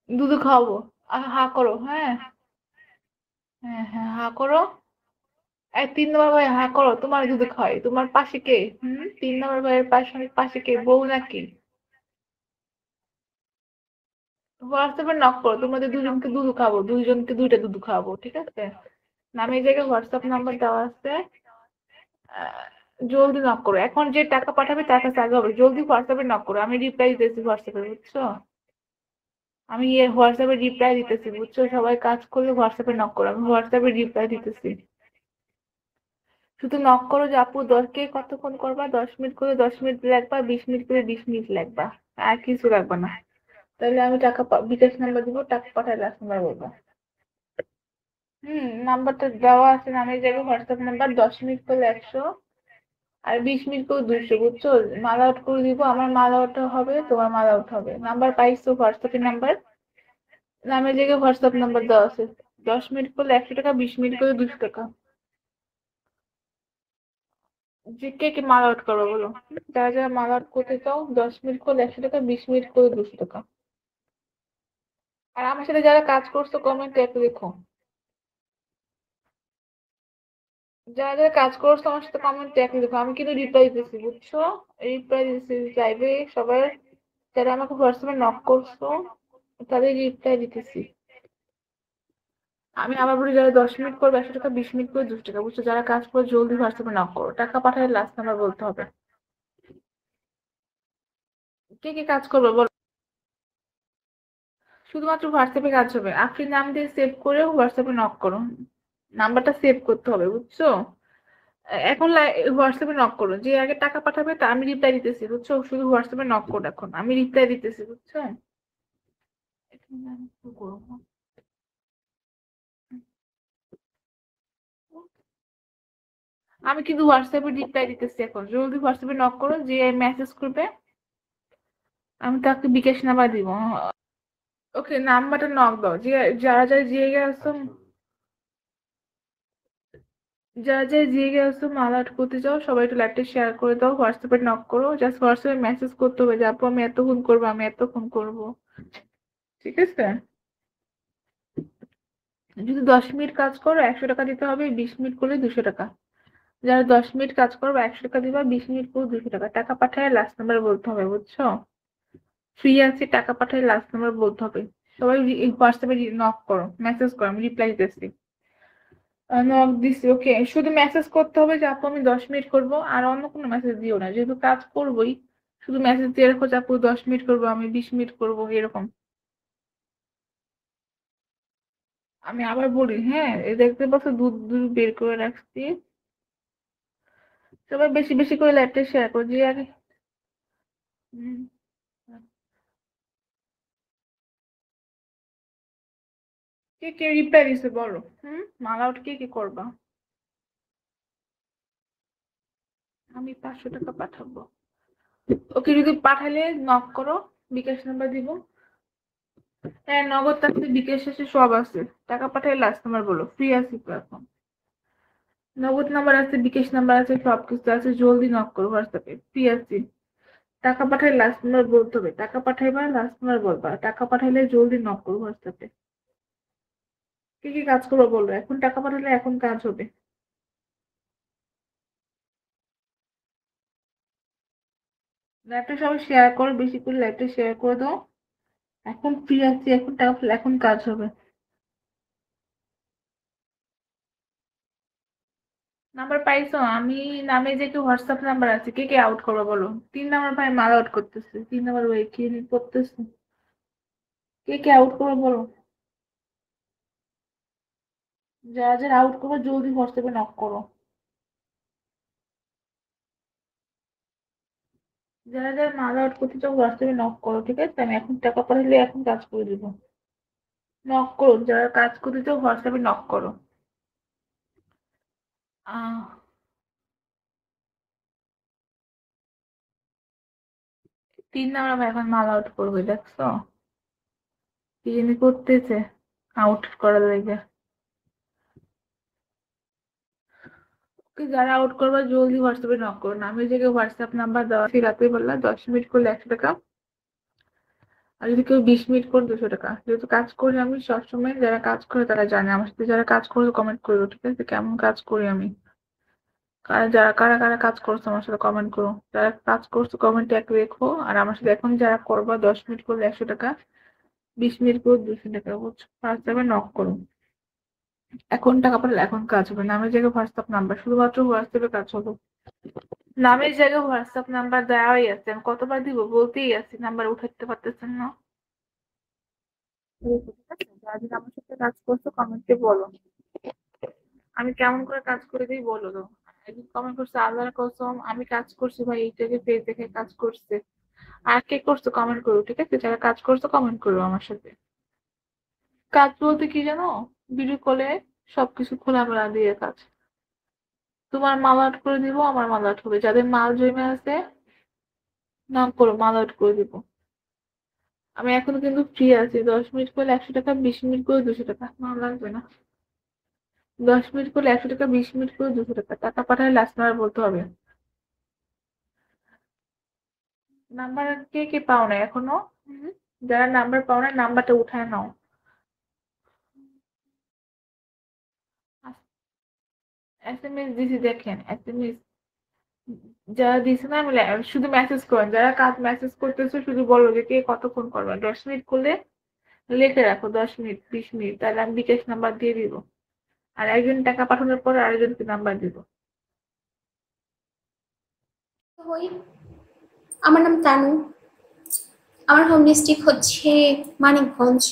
দুধ খাওয়াবো। হা করো, হ্যাঁ। হ্যাঁ হ্যাঁ, হা করো। এই 3 নম্বর ভাই, হা করো, তোমার দুধ খাওয়াই। তোমার পাশে কে? 3 নম্বর ভাইয়ের পাশে পাশে কে, বউ নাকি? হোয়াটসঅ্যাপে নক করো, তোমাদের দুজনকে দুধ খাবো, দুইজনকে দুইটা দুধ খাওয়াবো, ঠিক আছে? নামে এই জায়গায় হোয়াটসঅ্যাপ নাম্বার দেওয়া আছে। আহ, জলদি নক করো, এখন যে টাকা পাঠাবে তার কাছে আগে হবে, জলদি হোয়াটসঅ্যাপে নক করো, আমি রিপ্লাই দিতেছি হোয়াটসঅ্যাপে, বুঝছো? আমি হোয়াটসঅ্যাপে রিপ্লাই দিতেছি, বুঝছো? সবাই কাজ করলে হোয়াটসঅ্যাপে নক করো, আমি হোয়াটসঅ্যাপে রিপ্লাই দিতেছি। শুধু নক করো যে আপু 10 কে কতক্ষণ করবা, 10 মিনিট করে 10 মিনিট লাগবা, 20 মিনিট করে 20 মিনিট লাগবা, আর কিছু লাগবে না। তাহলে আমি টাকা বিকাশ নাম্বার দিব, টাকা পাঠাই লাস্ট নাম্বার বলবো। নাম্বারটা দেওয়া আছে নামের জায়গায়, হোয়াটসঅ্যাপ নাম্বার, 10 মিনিট করলে 100, আর 20 মিনিট করে 200, বুঝছো? মাল আউট করে দিব, আমার মাল আউট হবে, তোমার মাল আউট হবে। নাম্বার পাইছো, হোয়াটসঅ্যাপের নাম্বার, নামের জায়গায় হোয়াটসঅ্যাপ নাম্বার দেওয়া আছে। 10 মিনিট করলে 100 টাকা, 20 মিনিট করে 200 টাকা। যে কে কে মাল আউট করবো বলো? যারা যারা মাল আউট করতে চাও, 10 মিনিট করলে 100 টাকা, 20 মিনিট করে 200 টাকা। আর আমার সাথে যারা কাজ করছো কমেন্টে একটু দেখো, যারা যারা কাজ করছো আমার সাথে কমেন্টে একটু দেখো, আমি কিন্তু রিপ্লাই দিতেছি, বুঝছো? রিপ্লাই দিতেছি লাইভে সবাই, যারা আমাকে হোয়াটসঅ্যাপে নক করছো তাদের রিপ্লাই দিতেছি। আমি আবার বলি, যারা 10 মিনিট করবে 100 টাকা, 20 মিনিট করে 200 টাকা, বুঝছো? যারা কাজ করে জলদি হোয়াটসঅ্যাপে নক করো, টাকা পাঠালে লাস্ট নাম্বার বলতে হবে। কে কে কাজ করবে বলো? শুধুমাত্র হোয়াটসঅ্যাপে কাজ হবে, আপনি নাম দিয়ে সেভ করে হোয়াটসঅ্যাপে নক করো। নাম্বারটা সেভ করতে হবে, বুঝছো? এখন হোয়াটসঅ্যাপে নক করো, যে আগে টাকা পাঠাবে তা আমি রিপ্লাই দিতেছি, বুঝছো? শুধু হোয়াটসঅ্যাপে নক করো, এখন আমি রিপ্লাই দিতেছি, বুঝছো? এখন আমি কি করবো? আমি কিন্তু হোয়াটসঅ্যাপে রিপ্লাই দিতেছি, এখন জলদি হোয়াটসঅ্যাপে নক করো, যে মেসেজ করবে আমি তাকে বিকাশ নাম্বার দিব। ওকে, নাম্বারটা নক দাও, যে যারা যারা যে গেছো, যারা যারা যে গেছো মাল আউট করতে চাও, সবাই একটু লাইভটা শেয়ার করে দাও, হোয়াটসঅ্যাপে নক করো, জাস্ট হোয়াটসঅ্যাপে মেসেজ করতে হবে যে আপু আমি এতক্ষণ করবো, আমি এতক্ষণ করবো, ঠিক আছে? যদি 10 মিনিট কাজ করো 100 টাকা দিতে হবে, 20 মিনিট করলে 200 টাকা। যারা 10 মিনিট কাজ করবে 100 টাকা দিবা, 20 মিনিট করে 200 টাকা। টাকা পাঠায় লাস্ট নাম্বার বলতে হবে, বুঝছো? ফ্রি আছে, টাকা পাঠায় লাস্ট নাম্বার বলতে হবে। সবাই হোয়াটসঅ্যাপে নক করো, মেসেজ করো, আমি রিপ্লাই দিতেছি। নক দিছি, ওকে। শুধু মেসেজ করতে হবে যে আপু আমি 10 মিনিট করবো, আর অন্য কোনো মেসেজ দিও না, যেহেতু কাজ করবোই। শুধু মেসেজ দিয়ে রাখো যে আপু 10 মিনিট করবো, আমি 20 মিনিট করবো, এরকম। আমি আবার বলি, হ্যাঁ, এই দেখতে পাচ্ছ দুধ দুধ বের করে রাখছি। সবাই বেশি বেশি করে লাইভটা শেয়ার করো, যে আগে। হুম, কে কে রিপ্লাই দিছে বলো? মাল আউট কে কে করবা? আমি 500 টাকা পাঠাবো। ওকে, যদি পাঠালে নক করো, বিকাশ নাম্বার দিব। হ্যাঁ, নগদ আছে, বিকাশ আছে, সব আছে। টাকা পাঠালে লাস্ট নাম্বার বলো, ফ্রি আছি তো এখন। নগদ নাম্বার আছে, বিকাশ নাম্বার আছে, সবকিছু আছে, জলদি নক করো হোয়াটসঅ্যাপে, ফ্রি আছি। টাকা পাঠালে লাস্ট নাম্বার বলতে হবে, টাকা পাঠাইবা লাস্ট নাম্বার বলবা, টাকা পাঠাইলে জলদি নক করো হোয়াটসঅ্যাপে। কি কি কাজ করবো বলো, এখন টাকা পাঠালে এখন কাজ হবে। লাইভটা সবাই শেয়ার করো, বেশি করে লাইভটা শেয়ার করে দাও। এখন ফ্রি আছি, এখন টাকা পাঠালে এখন কাজ হবে। নাম্বার পাইছো? আমি নামে যে কি হোয়াটসঅ্যাপ নাম্বার আছে, কে কে আউট করবো বলো? 3 নম্বর ভাই মাল আউট করতেছে, 3 নম্বর ভাই কি করতেছে, কে কে আউট করবো বলো? যারা যারা আউট করবো জলদি হোয়াটসঅ্যাপে নক করো। যারা যারা মাল আউট করতে চাও হোয়াটসঅ্যাপে নক করো, ঠিক আছে? আমি এখন টাকা পাঠালে এখন কাজ করে দিব। নক করো, যারা কাজ করতে চাও হোয়াটসঅ্যাপে নক করো। আহ 3 নম্বর ভাই এখন মাল আউট করবে, দেখছো? কি জানি করতেছে আউট করার লেগে। ওকে, যারা আউট করবে জলদি হোয়াটসঅ্যাপে নক করো, নামের জায়গায় হোয়াটসঅ্যাপ নাম্বার দেওয়া আছে, রাতে বললা 10 মিনিট করলে 100 টাকা। আর যদি কেউ 20 মিনিট করে 200 টাকা। যেহেতু কাজ করি আমি সবসময়, যারা কাজ করে তারা জানে। আমার সাথে যারা কাজ করে কমেন্ট করো, ঠিক আছে? কেমন কাজ করি আমি। কারা কারা কাজ করছো আমার সাথে কমেন্ট করো। যারা কাজ করছো কমেন্টে এক রেখো। আর আমার সাথে এখন যারা করবা 10 মিনিট করলে 100 টাকা, 20 মিনিট করে 200 টাকা, বুঝছো? হোয়াটসঅ্যাপে নক করো। এখন টাকা পাঠালে এখন কাজ হবে। নামের জায়গায় হোয়াটসঅ্যাপ নাম্বার, শুধুমাত্র হোয়াটসঅ্যাপে কাজ হবে। নামের জায়গায় হোয়াটসঅ্যাপ নাম্বার দেওয়াই আছে। আমি কতবার দিব বলতেই আছি, নাম্বার উঠাতে পারতেছেন না। ঠিক আছে? যারা যারা আমার সাথে কাজ করছো কমেন্টে বলো। আমি কেমন করে কাজ করে দিই বলো তো। একদিন কমেন্ট করছে, আল্লাহর কসম আমি কাজ করছি ভাই, এইটাকে পেজ দেখে কাজ করছে। আর কে করছো কমেন্ট করো, ঠিক আছে? যারা কাজ করছো কমেন্ট করো আমার সাথে। কাজ বলতে কি জানো? ভিডিও কলে সবকিছু খোলামেলা দিয়ে কাজ। তোমার মাল আউট করে দিব, আমার মাল আউট হবে। যাদের মাল জমে আছে নাম করো, মাল আউট করে দিব। আমি এখনো কিন্তু ফ্রি আছি। 10 মিনিট করলে 100 টাকা, 20 মিনিট করে 200 টাকা। আমার লাগবে না। 10 মিনিট করলে 100 টাকা, 20 মিনিট করে 200 টাকা। টাকা পাঠালে লাস্ট নাম্বার বলতে হবে। নাম্বার কে কে পাও না এখনো? হুম? যারা নাম্বার পাও না নাম্বারটা উঠায় নাও। SMS দিছি, দেখেন SMS যারা দিছে না, আমি শুধু মেসেজ করেন। যারা কাজ মেসেজ করতেছো শুধু বলো যে কে কতক্ষণ করবে। 10 মিনিট করলে লিখে রাখো 10 মিনিট, 20 মিনিট, তাহলে আমি বিকাশ নাম্বার দিয়ে দিব। আর একজন টাকা পাঠানোর পর আরেকজনকে নাম্বার দিব। হই, আমার নাম তানু। আমার হোম ডিস্ট্রিক্ট হচ্ছে মানিকগঞ্জ।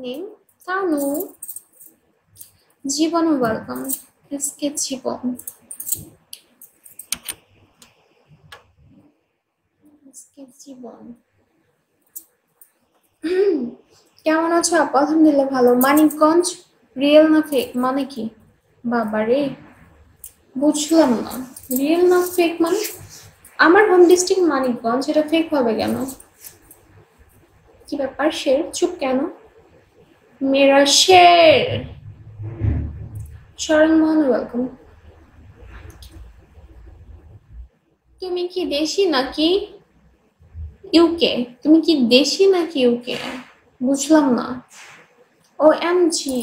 নেম তানু। জীবন ওয়েলকাম। এসকে জীবন। এসকে জীবন। কেমন আছো আপু? আলহামদুলিল্লাহ ভালো। মানিকগঞ্জ রিয়েল না ফেক মানে কি? বাবারে, বুঝলাম না। রিয়েল না ফেক মানে? আমার হোম ডিস্ট্রিক্ট মানিকগঞ্জ, এটা ফেক হবে কেন? কি ব্যাপার শের চুপ কেন? মেরা শের। শরণ মোহন ওয়েলকাম। তুমি কি দেশি নাকি ইউকে? তুমি কি দেশি নাকি ইউকে? বুঝলাম না। ও এম জি।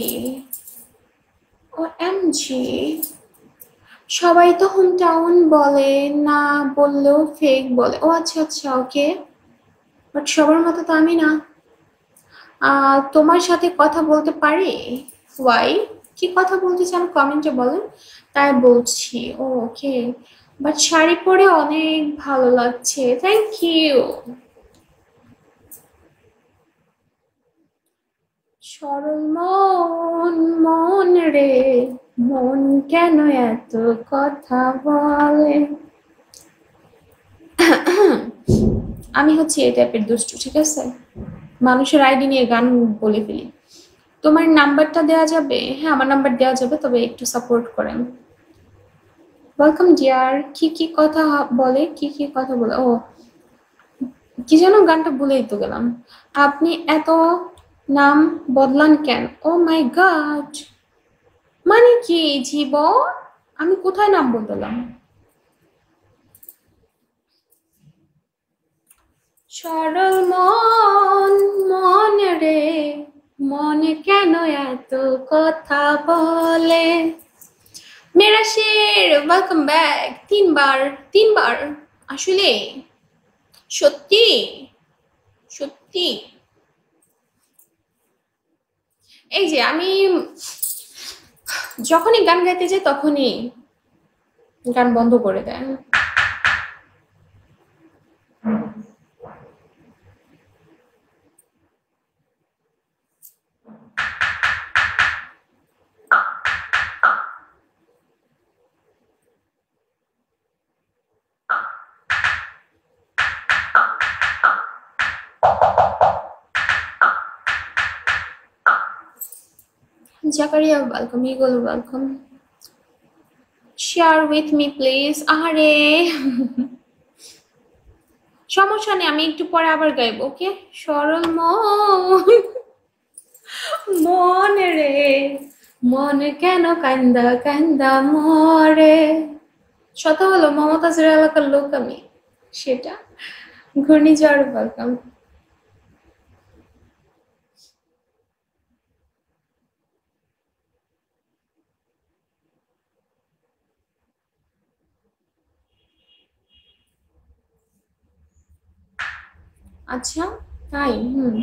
ও এম জি। সবাই তো হোম টাউন বলে, না বললেও ফেক বলে। ও আচ্ছা আচ্ছা, ওকে। বাট সবার মতো তো আমি না। তোমার সাথে কথা বলতে পারি? ওয়াই? কি কথা বলতে চান কমেন্টে বলেন, তাই বলছি। ও ওকে। বাট শাড়ি পরে অনেক ভালো লাগছে, থ্যাংক ইউ। সরল মন, মন রে, মন কেন এত কথা বলে? আমি হচ্ছে এই টাইপের দুষ্টু, ঠিক আছে? মানুষের আইডি নিয়ে গান বলে ফেলি। তোমার নাম্বারটা দেওয়া যাবে? হ্যাঁ, আমার নাম্বার দেওয়া যাবে, তবে একটু সাপোর্ট করেন। Welcome deer. কি কি কথা বলে? কি কি কথা বলে? ও কি যেন গানটা ভুলেই তো গেলাম। আপনি এত নাম বদলান কেন? ও মাই গড, মানে কি জীবন? আমি কোথায় নাম বদলাম? সরল মন, মন রে, মনে কেন এত কথা বলে? মেরা শের ওয়েলকাম ব্যাক। তিনবার, তিনবার আসলে? সত্যি? সত্যি? এই যে আমি যখনই গান গাইতে যাই তখনই গান বন্ধ করে দেয়। Zakaria welcome, eagle welcome. Share with me please. আরে সমস্যা নেই, আমি একটু পরে আবার গাইব, ওকে? সরল মন, মন রে, মন কেন কান্দা কান্দা মরে। শত হলো মমতাজের এলাকার লোক আমি, সেটা ঘূর্ণিঝড় বলতাম। আচ্ছা, তাই? হুম।